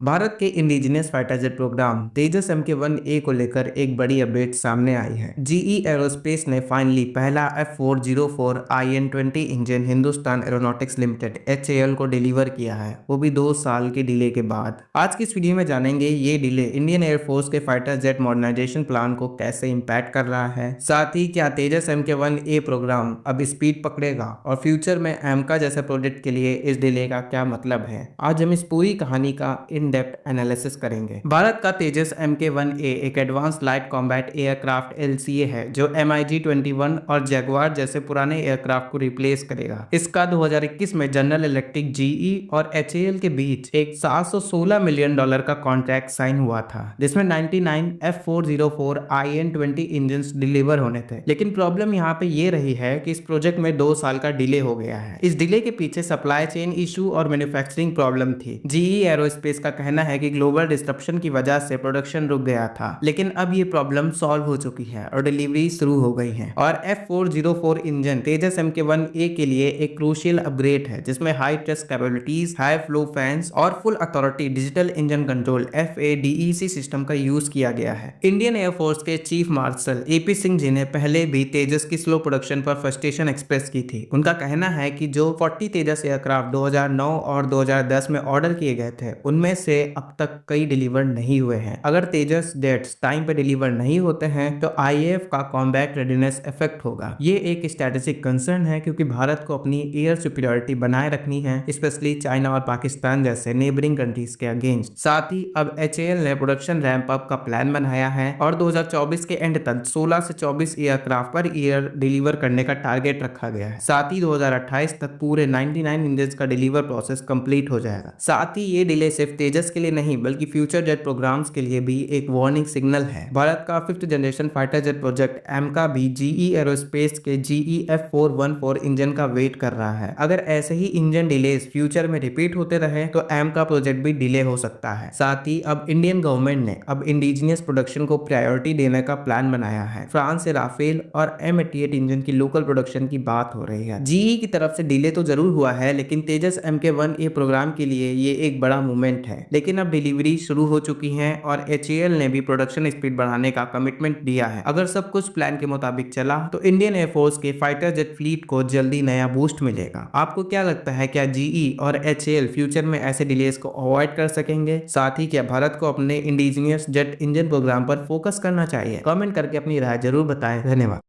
भारत के indigenous fighter jet programme तेजस MK1A को लेकर एक बड़ी अपडेट सामने आई है। जीई एरोस्पेस ने फाइनली पहला F404 IN-20 engine Hindustan aeronautics limited HAL को डिलीवर किया है, वो भी 2 साल के डिले के बाद। आज की इस वीडियो में जानेंगे ये डिले इंडियन एयरफोर्स के फाइटर जेट मॉडर्नाइजेशन प्लान को कैसे इम्पैक्ट कर रहा है, साथ ही क्या तेजस MK1A प्रोग्राम अब स्पीड पकड़ेगा और फ्यूचर में एमका जैसे प्रोजेक्ट के लिए इस डिले का क्या मतलब है। आज हम इस पूरी कहानी का इन डेप्थ एनालिसिस करेंगे। भारत का तेजस MK1A एक advance light combat aircraft LCA है जो MiG-21 और जैगवार जैसे पुराने एयरक्राफ्ट को रिप्लेस करेगा। इसका 2021 में जनरल इलेक्ट्रिक GE और HAL के बीच एक $716 मिलियन का कॉन्ट्रैक्ट साइन हुआ था, जिसमें 99 F404 IN-20 इंजन डिलीवर होने थे। लेकिन प्रॉब्लम यहाँ पे ये रही है कि इस प्रोजेक्ट में 2 साल का डिले हो गया है। इस डिले के पीछे सप्लाई चेन इशू और मैन्युफैक्चरिंग प्रॉब्लम थी। जीई एरोस्पेस का कहना है कि ग्लोबल डिस्ट्रप्शन की वजह से प्रोडक्शन रुक गया था, लेकिन अब ये प्रॉब्लम सॉल्व हो चुकी है और डिलीवरी शुरू हो गई है। और F404 इंजन तेजस MK1A के लिए एक क्रूशियल अपग्रेड है, जिसमें high trust capabilities, high flow fans और full authority digital engine control FADEC system का यूज किया गया है। इंडियन एयरफोर्स के chief marshal AP Singh ji ने पहले भी तेजस की स्लो प्रोडक्शन पर फ्रस्ट्रेशन एक्सप्रेस की थी। उनका कहना है कि जो 40 तेजस एयरक्राफ्ट 2009 और 2010 में ऑर्डर किए गए थे, उनमें से अब तक कई डिलीवर नहीं हुए हैं। अगर तेजस जेट्स टाइम पे डिलीवर नहीं होते हैं तो IAF का कॉम्बैट रेडीनेस इफेक्ट होगा। ये एक स्ट्रेटेजिक कंसर्न है, क्योंकि भारत को अपनी एयर सुपीरियरिटी बनाए रखनी है, स्पेशली चाइना और पाकिस्तान जैसे नेबरिंग कंट्रीज के अगेंस्ट। साथ ही अब HAL ने प्रोडक्शन रैंप अप का प्लान बनाया है और 2024 के एंड तक 16 से 24 एयरक्राफ्ट पर ईयर डिलीवर करने का टारगेट रखा गया है। साथ ही 2028 तक पूरे 99 इंजन का डिलीवर प्रोसेस कंप्लीट हो जाएगा। साथ ही ये डिले सिर्फ तेजस के लिए नहीं बल्कि फ्यूचर जेट प्रोग्राम्स के लिए भी एक वार्निंग सिग्नल है। भारत का 5th generation fighter jet project AMCA भी जीई एरोस्पेस के GE F414 इंजन का वेट कर रहा है। अगर ऐसे ही इंजन डिलेज फ्यूचर में रिपीट होते रहे तो एमका प्रोजेक्ट भी डिले हो सकता है। साथ ही अब इंडियन गवर्नमेंट ने अब इंडिजिनियस प्रोडक्शन को प्रायोरिटी देने का प्लान बनाया है। फ्रांस से राफेल और M88 इंजन की लोकल प्रोडक्शन की बात हो रही है। जीई की तरफ से डिले तो जरूर हुआ है, लेकिन तेजस MK1A प्रोग्राम के लिए ये एक बड़ा मूवमेंट है। लेकिन अब डिलीवरी शुरू हो चुकी है और HAL ने भी प्रोडक्शन स्पीड बढ़ाने का कमिटमेंट दिया है। अगर सब कुछ प्लान के मुताबिक चला तो इंडियन एयरफोर्स के फाइटर जेट फ्लीट को जल्दी नया बूस्ट मिलेगा। आपको क्या लगता है, क्या GE और HAL फ्यूचर में ऐसे डिलेस को अवॉइड कर सकेंगे? साथ ही क्या भारत को अपने इंडिजिनियस जेट इंजन प्रोग्राम पर फोकस करना चाहिए? कमेंट करके अपनी राय जरूर बताएं। धन्यवाद।